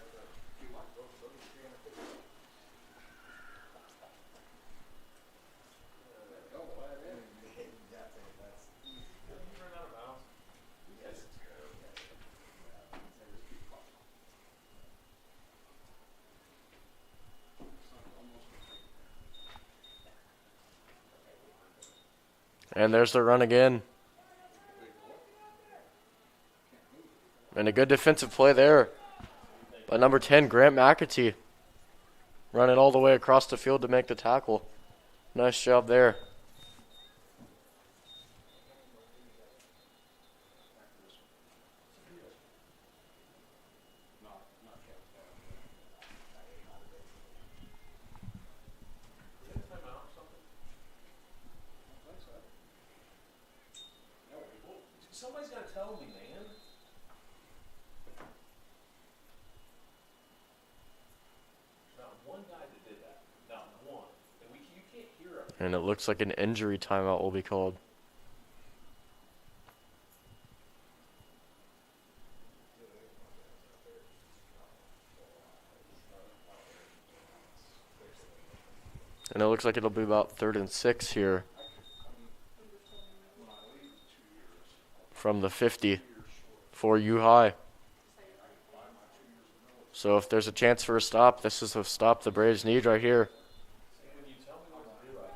B: And there's the run again. And a good defensive play there by number 10, Grant McAtee. Running all the way across the field to make the tackle. Nice job there.
D: Somebody's got to tell me, man. Not one guy that did that. Not one. And you can't hear him.
B: And it looks like an injury timeout will be called. And it looks like it'll be about 3rd and 6 here. From the 50 for U High. So if there's a chance for a stop, this is a stop the Braves need right here.
D: When you tell me what to do, I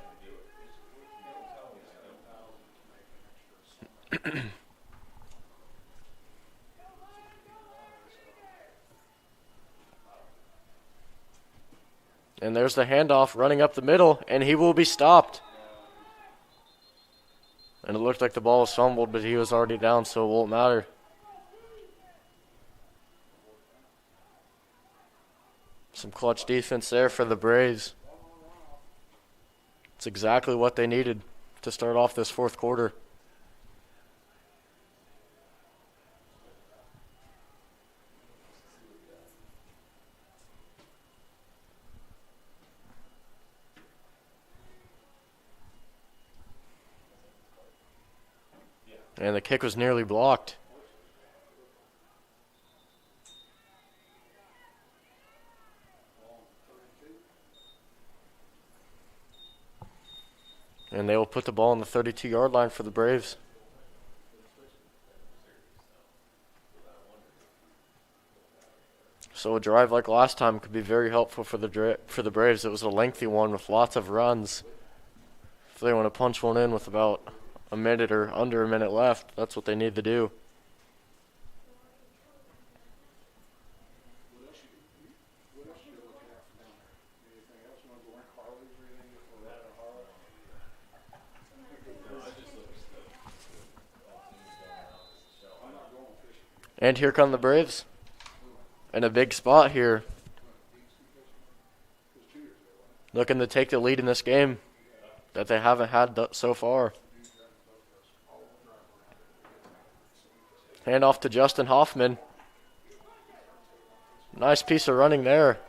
D: can do it.
B: And there's the handoff running up the middle, and he will be stopped. And it looked like the ball was fumbled, but he was already down, so it won't matter. Some clutch defense there for the Braves. It's exactly what they needed to start off this fourth quarter. And the kick was nearly blocked. And they will put the ball on the 32-yard line for the Braves. So a drive like last time could be very helpful for the Braves. It was a lengthy one with lots of runs. If they want to punch one in with about a minute or under a minute left, that's what they need to do.
C: What else you looking at from down there? Anything else? You want to go rent Harleys or anything before that? I'm not going fishing.
B: And here come the Braves. In a big spot here. Looking to take the lead in this game that they haven't had so far. Hand off to Justin Hoffman. Nice piece of running there.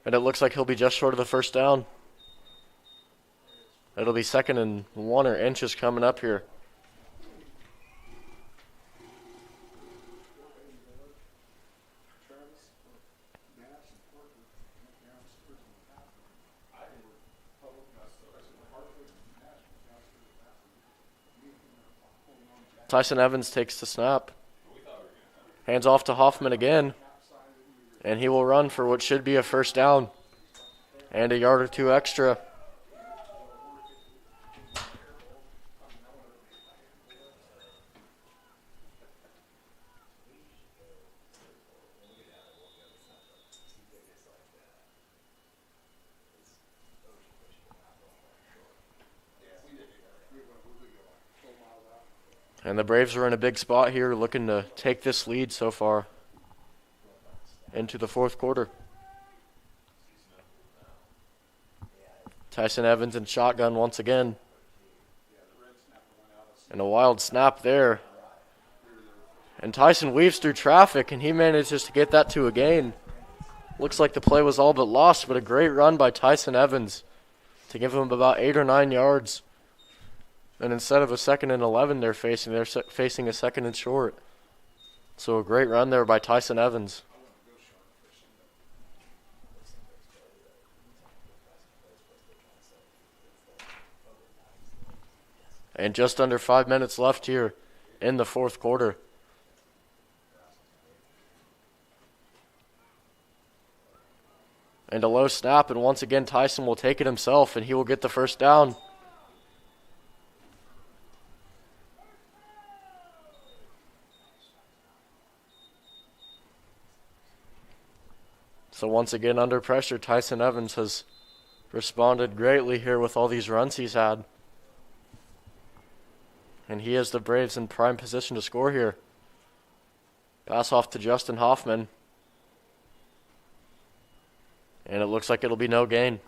B: And it looks like he'll be just short of the first down. It'll be 2nd and 1 or inches coming up here. Tyson Evans takes the snap. Hands off to Hoffman again. And he will run for what should be a first down. And a yard or two extra. And the Braves are in a big spot here, looking to take this lead so far into the fourth quarter. Tyson Evans in shotgun once again. And a wild snap there. And Tyson weaves through traffic, and he manages to get that to a gain. Looks like the play was all but lost, but a great run by Tyson Evans to give him about 8 or 9 yards. And instead of a 2nd and 11 they're facing a 2nd and short. So a great run there by Tyson Evans. And just under 5 minutes left here in the fourth quarter. And a low snap, and once again Tyson will take it himself, and he will get the first down. So once again, under pressure, Tyson Evans has responded greatly here with all these runs he's had. And he has the Braves in prime position to score here. Pass off to Justin Hoffman. And it looks like it'll be no gain.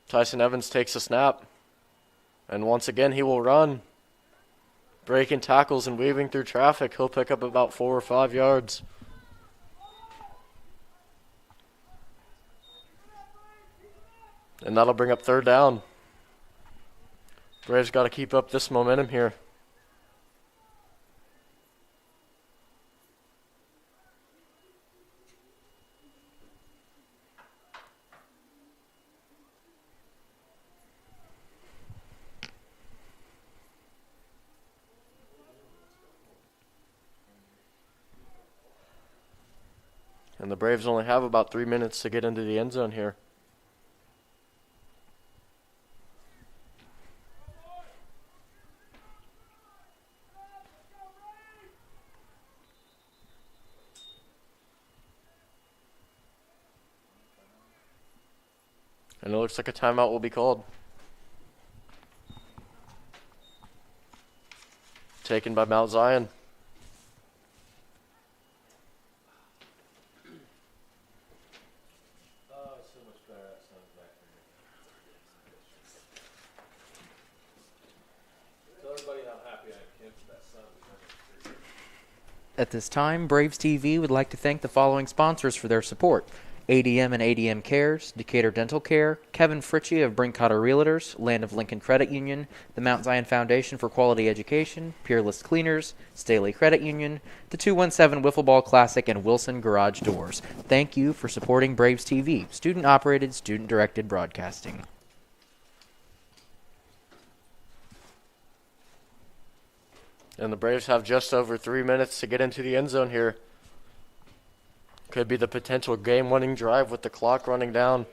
B: Tyson Evans takes a snap. And once again, he will run. Breaking tackles and weaving through traffic. He'll pick up about 4 or 5 yards. And that'll bring up 3rd down. Braves got to keep up this momentum here. And the Braves only have about 3 minutes to get into the end zone here. And it looks like a timeout will be called. Taken by Mount Zion.
A: At this time, Braves TV would like to thank the following sponsors for their support: ADM and ADMCares, Decatur Dental Care, Kevin Fritzsche of Brinkoetter Realtors, Land of Lincoln Credit Union, the Mount Zion Foundation for Quality Education, Peerless Cleaners, Staley Credit Union, the 217 Wiffleball Classic, and Wilson Garage Doors. Thank you for supporting Braves TV, student-operated, student-directed broadcasting.
B: And the Braves have just over 3 minutes to get into the end zone here. Could be the potential game-winning drive with the clock running down.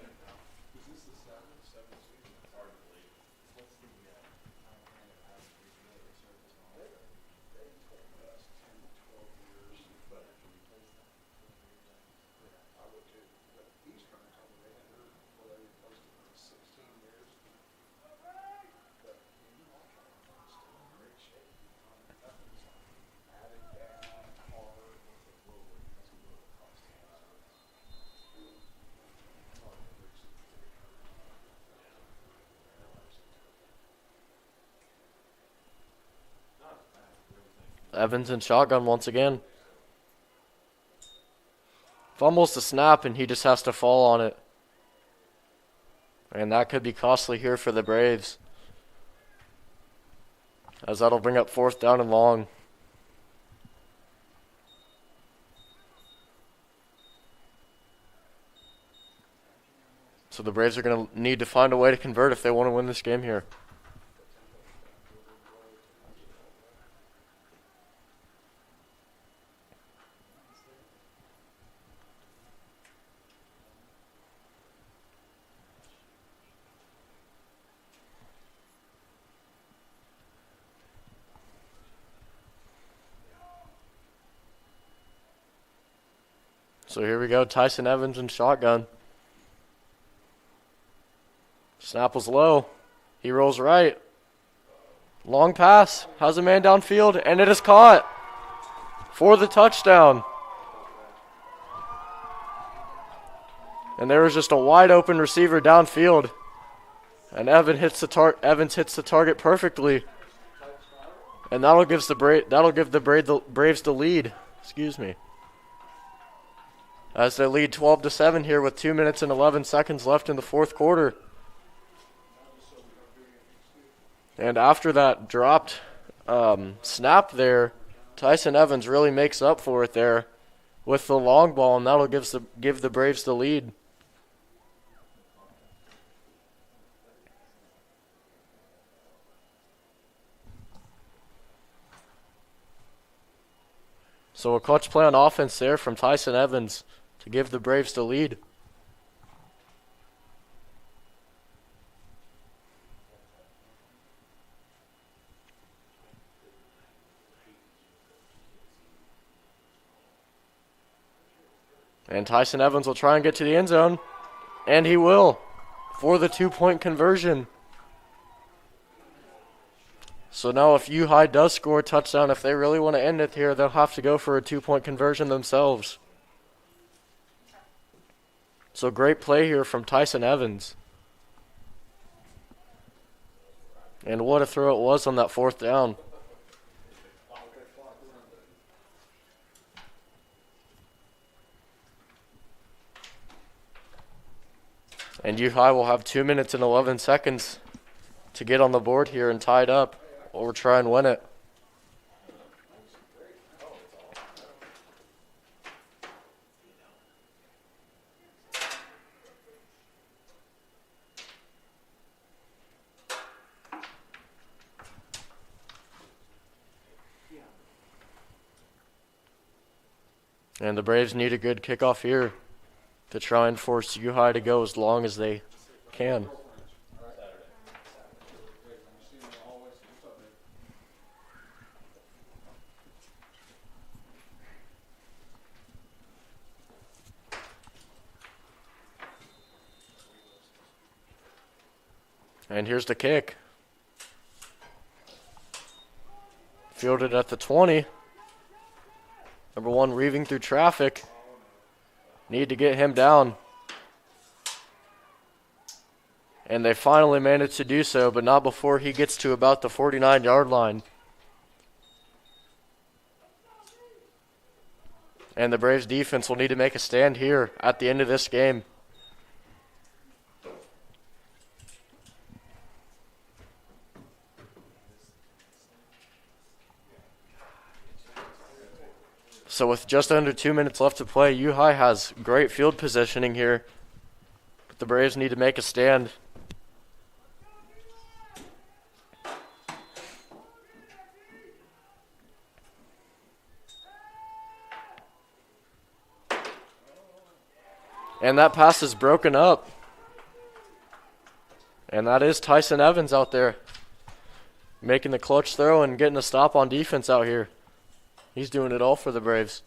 B: Evans in shotgun once again. Fumbles the snap and he just has to fall on it. And that could be costly here for the Braves, as that'll bring up 4th down and long. So the Braves are going to need to find a way to convert if they want to win this game here. So here we go, Tyson Evans in shotgun. Snap was low. He rolls right. Long pass. Has a man downfield, and it is caught for the touchdown. And there was just a wide open receiver downfield. And Evans hits the target perfectly. And that'll give the Braves the lead. Excuse me. As they lead 12-7 here with 2 minutes and 11 seconds left in the 4th quarter. And after that dropped snap there, Tyson Evans really makes up for it there with the long ball, and that'll give the Braves the lead. So a clutch play on offense there from Tyson Evans to give the Braves the lead. And Tyson Evans will try and get to the end zone. And he will, for the 2-point conversion. So now if U-High does score a touchdown, if they really want to end it here, they'll have to go for a 2-point conversion themselves. So great play here from Tyson Evans. And what a throw it was on that 4th down. And U-High will have 2 minutes and 11 seconds to get on the board here and tie it up, or try and win it. And the Braves need a good kickoff here to try and force U-High to go as long as they can. And here's the kick. Fielded at the 20. Number 1 reaving through traffic. Need to get him down. And they finally managed to do so, but not before he gets to about the 49-yard line. And the Braves defense will need to make a stand here at the end of this game. So with just under 2 minutes left to play, U-High has great field positioning here. But the Braves need to make a stand. And that pass is broken up. And that is Tyson Evans out there making the clutch throw and getting a stop on defense out here. He's doing it all for the Braves.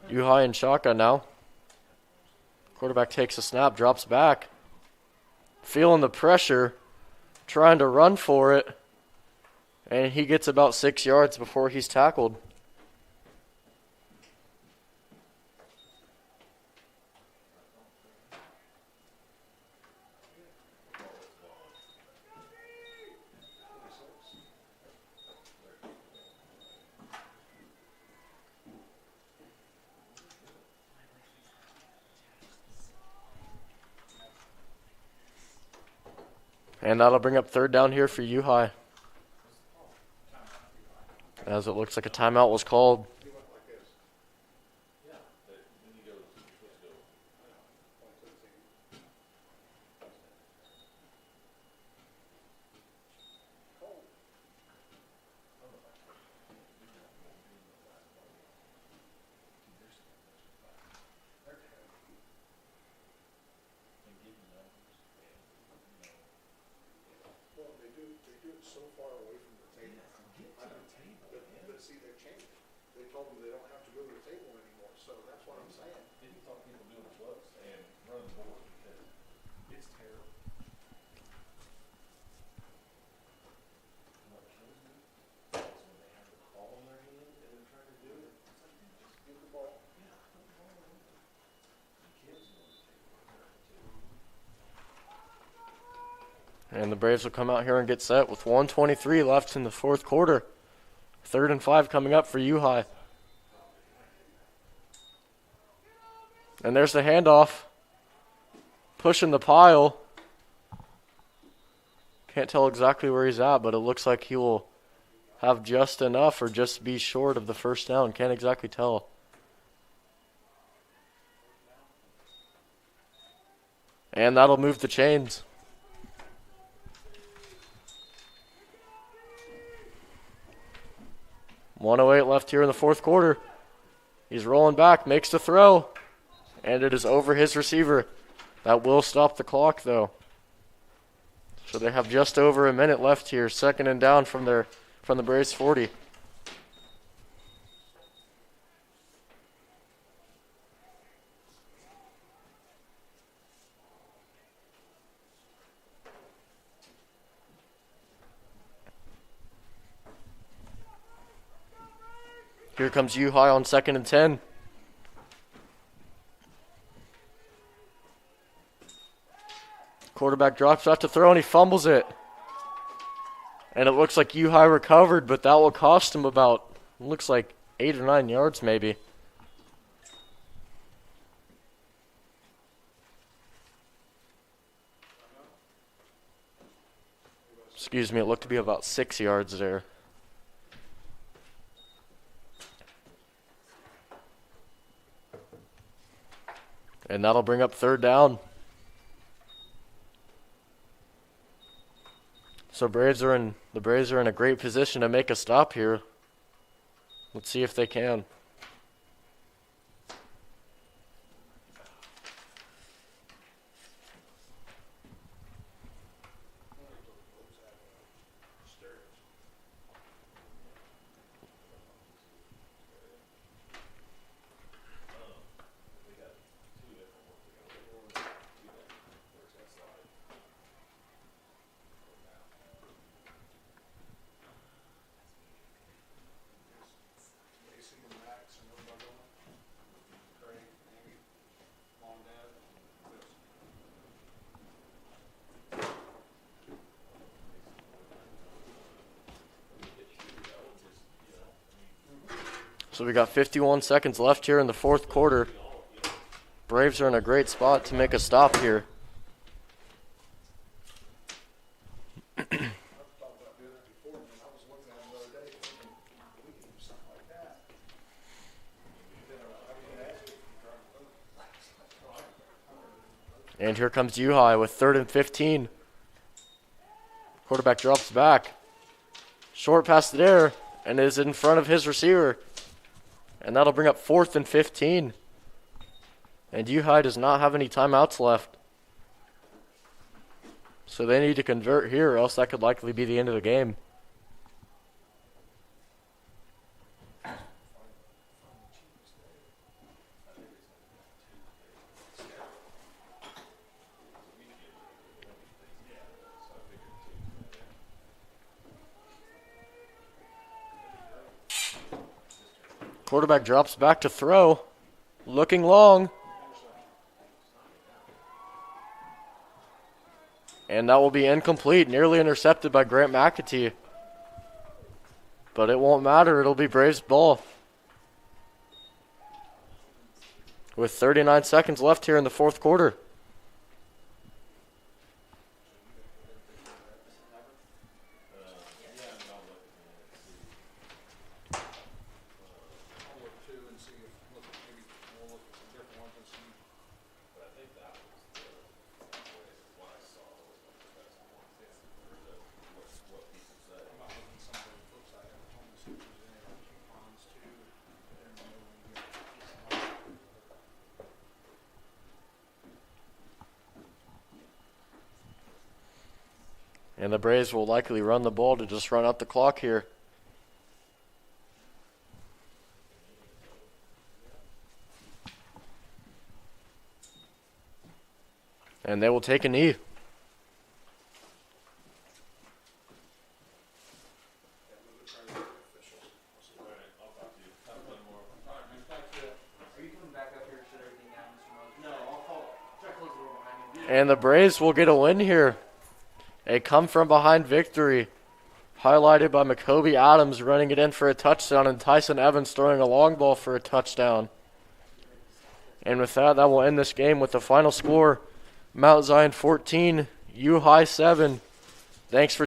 B: U-High in shotgun now. Quarterback takes a snap, drops back. Feeling the pressure, trying to run for it. And he gets about 6 yards before he's tackled. And that'll bring up third down here for U-High. As it looks like a timeout was called.
C: They do it so far away from the table. But see, they've changed. They told them they don't have to go to the table anymore, so that's what I'm saying.
D: Then you thought people doing it close and run the board because it's terrible. And what kills me is when they have the ball in their hand and they're trying to do it. It's like, dude, just give the ball. Yeah, put the ball in there. The kids know the table.
B: And the Braves will come out here and get set with 1:23 left in the fourth quarter. 3rd and 5 coming up for U-High. And there's the handoff. Pushing the pile. Can't tell exactly where he's at, but it looks like he will have just enough or just be short of the first down. Can't exactly tell. And that'll move the chains. .108 left here in the fourth quarter. He's rolling back, makes the throw, and it is over his receiver. That will stop the clock, though. So they have just over a minute left here, 2nd and down from the Braves 40. Here comes U-High on 2nd and 10. Quarterback drops back to throw and he fumbles it. And it looks like U-High recovered, but that will cost him about, looks like 8 or 9 yards maybe. Excuse me, it looked to be about 6 yards there. And that'll bring up 3rd down. So the Braves are in a great position to make a stop here. Let's see if they can. So we got 51 seconds left here in the fourth quarter. Braves are in a great spot to make a stop here.
C: I've thought about doing it before, and I was looking at it the other day, thinking, we can do something like that. Then I mean, ask if you try to vote.
B: And here comes U-High with 3rd and 15. Quarterback drops back. Short pass to there, and is in front of his receiver. And that'll bring up 4th and 15. And U-High does not have any timeouts left. So they need to convert here, or else that could likely be the end of the game. Quarterback drops back to throw. Looking long. And that will be incomplete, nearly intercepted by Grant McAtee. But it won't matter, it'll be Braves ball. With 39 seconds left here in the fourth quarter.
C: I'll look too and see if, maybe we'll look at some different ones and see.
D: But I think that was what I saw was like the best one. What people say.
C: I'm not looking at some of the books I have at home to see if there's any like coupons too. And maybe we can get some.
B: And the Braves will likely run the ball to just run out the clock here. And they will take a knee. And the Braves will get a win here. A come-from-behind victory, highlighted by Macoby Adams running it in for a touchdown and Tyson Evans throwing a long ball for a touchdown. And with that, that will end this game with the final score, Mount Zion 14, U-High 7. Thanks for